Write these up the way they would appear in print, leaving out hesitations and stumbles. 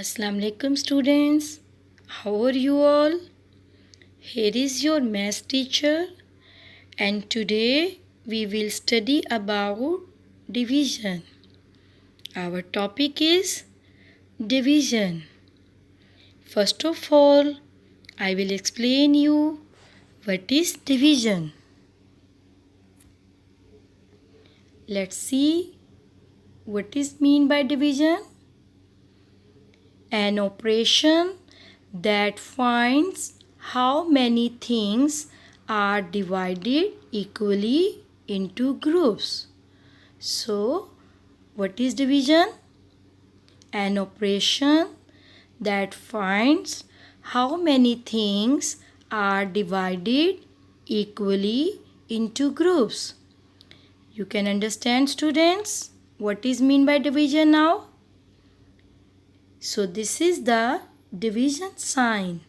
Assalamu alaikum students. How are you all? Here is your math teacher and today we will study about division. Our topic is division. First of all, I will explain you what is division. Let's see what is mean by division. An operation that finds how many things are divided equally into groups. So, what is division? An operation that finds how many things are divided equally into groups. You can understand, students, what is mean by division now? So this is the division sign.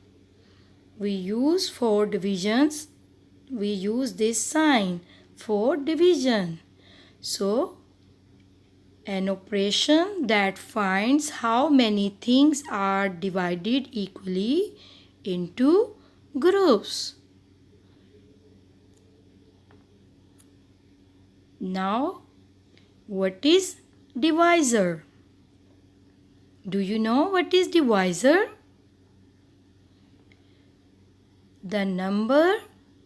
We use for divisions. We use this sign for division. So an operation that finds how many things are divided equally into groups. Now, what is divisor? Do you know what is divisor? The number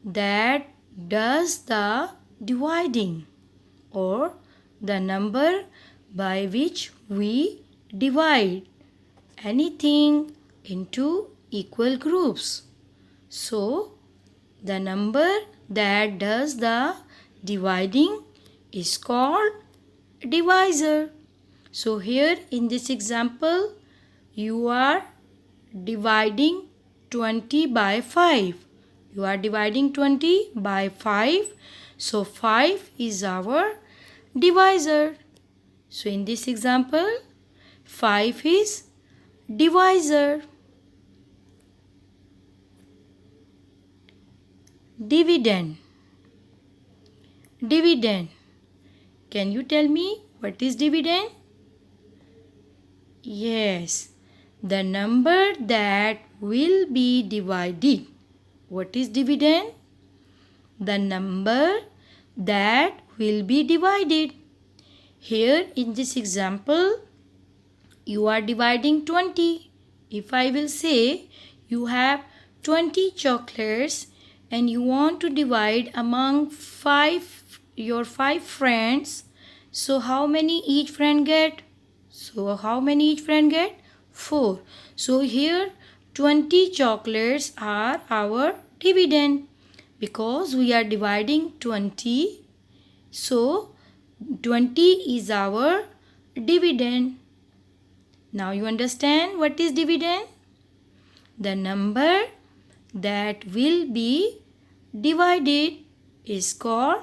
that does the dividing or the number by which we divide anything into equal groups. So, the number that does the dividing is called divisor. So here in this example, you are dividing 20 by 5. You are dividing 20 by 5. So 5 is our divisor. So in this example, 5 is divisor. Dividend. Dividend. Can you tell me what is dividend? Yes, the number that will be divided. What is dividend? The number that will be divided. Here in this example, you are dividing 20. If I will say you have 20 chocolates and you want to divide among your 5 friends, so how many each friend get? So how many each friend get? 4. So here 20 chocolates are our dividend because we are dividing 20. So 20 is our dividend. Now you understand what is dividend? The number that will be divided is called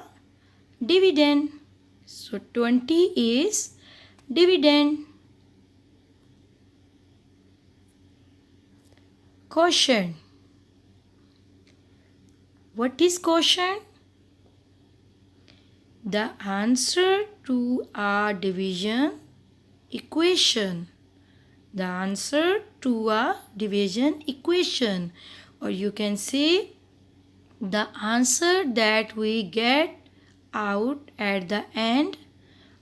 dividend. So 20 is dividend. Quotient. What is quotient? The answer to a division equation. The answer to a division equation, or you can say the answer that we get out at the end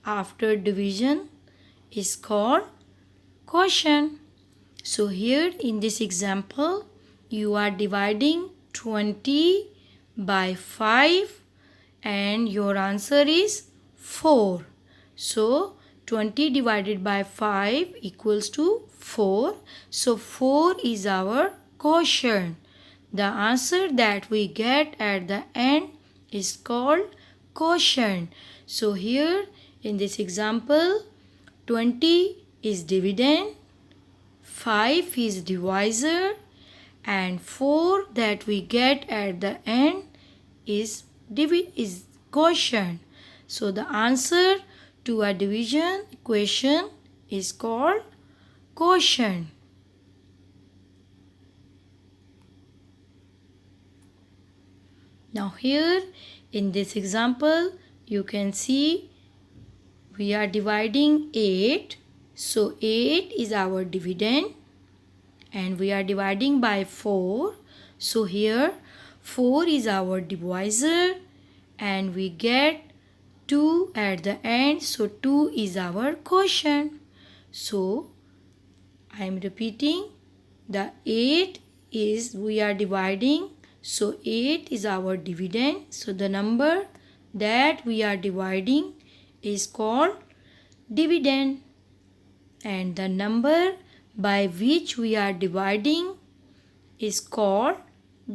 after division is called quotient. So here in this example, you are dividing 20 by 5 and your answer is 4. So 20 divided by 5 equals to 4. So 4 is our quotient. The answer that we get at the end is called quotient. So here in this example, 20 is dividend, 5 is divisor, and 4 that we get at the end is quotient. So the answer to a division equation is called quotient. Now here in this example, you can see we are dividing 8. So 8 is our dividend and we are dividing by 4. So here 4 is our divisor and we get 2 at the end. So 2 is our quotient. So I am repeating, the 8 is we are dividing. So 8 is our dividend. So the number that we are dividing is called dividend. And the number by which we are dividing is called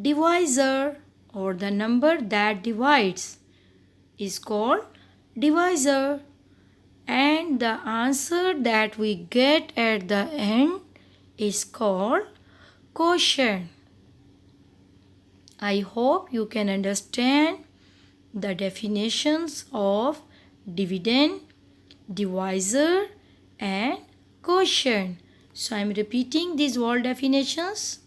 divisor, or the number that divides is called divisor. And the answer that we get at the end is called quotient. I hope you can understand the definitions of dividend, divisor and quotient. So I am repeating these all definitions.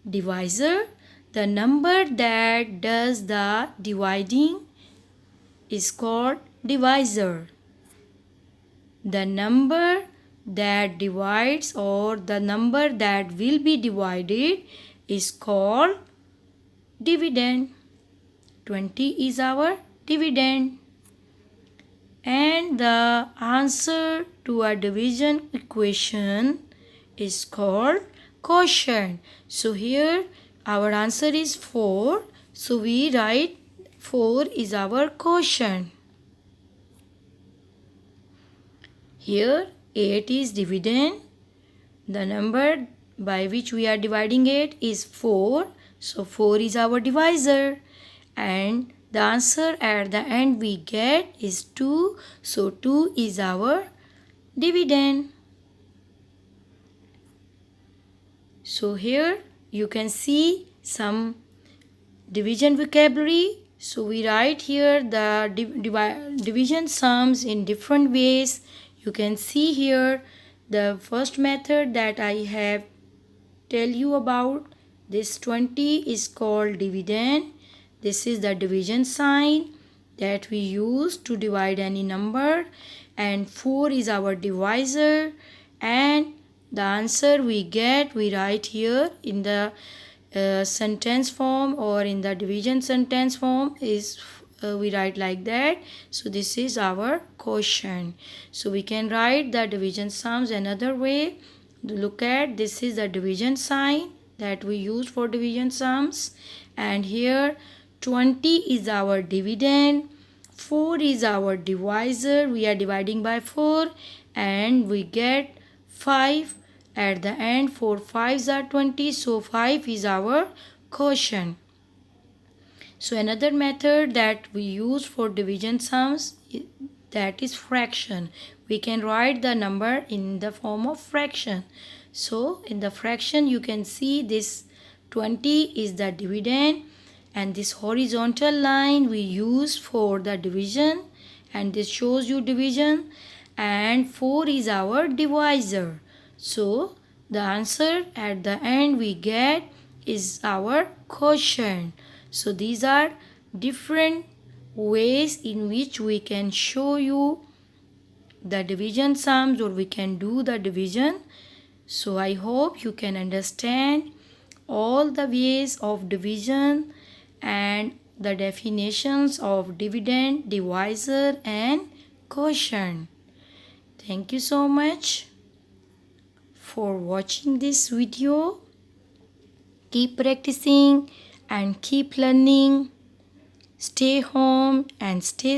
Divisor, the number that does the dividing is called divisor. The number that divides or the number that will be divided is called dividend. 20 is our dividend. And the answer to a division equation is called quotient. So here our answer is 4. So we write 4 is our quotient. Here 8 is dividend. The number by which we are dividing it is 4. So 4 is our divisor. And the answer at the end we get is 2. So 2 is our dividend. So here you can see some division vocabulary. So we write here the division sums in different ways. You can see here the first method that I have tell you about. This 20 is called dividend. This is the division sign that we use to divide any number, and 4 is our divisor, and the answer we get we write here in the sentence form or in the division sentence form is we write like that. So this is our quotient. So we can write the division sums another way. Look at, this is the division sign that we use for division sums, and here 20 is our dividend, 4 is our divisor, we are dividing by 4, and we get 5 at the end. 4 5s are 20, so 5 is our quotient. So another method that we use for division sums, that is fraction. We can write the number in the form of fraction. So in the fraction you can see this 20 is the dividend, and this horizontal line we use for the division, and this shows you division, and 4 is our divisor. So the answer at the end we get is our quotient. So these are different ways in which we can show you the division sums, or we can do the division. So I hope you can understand all the ways of division and the definitions of dividend, divisor and quotient. Thank you so much for watching this video. Keep practicing and keep learning. Stay home and stay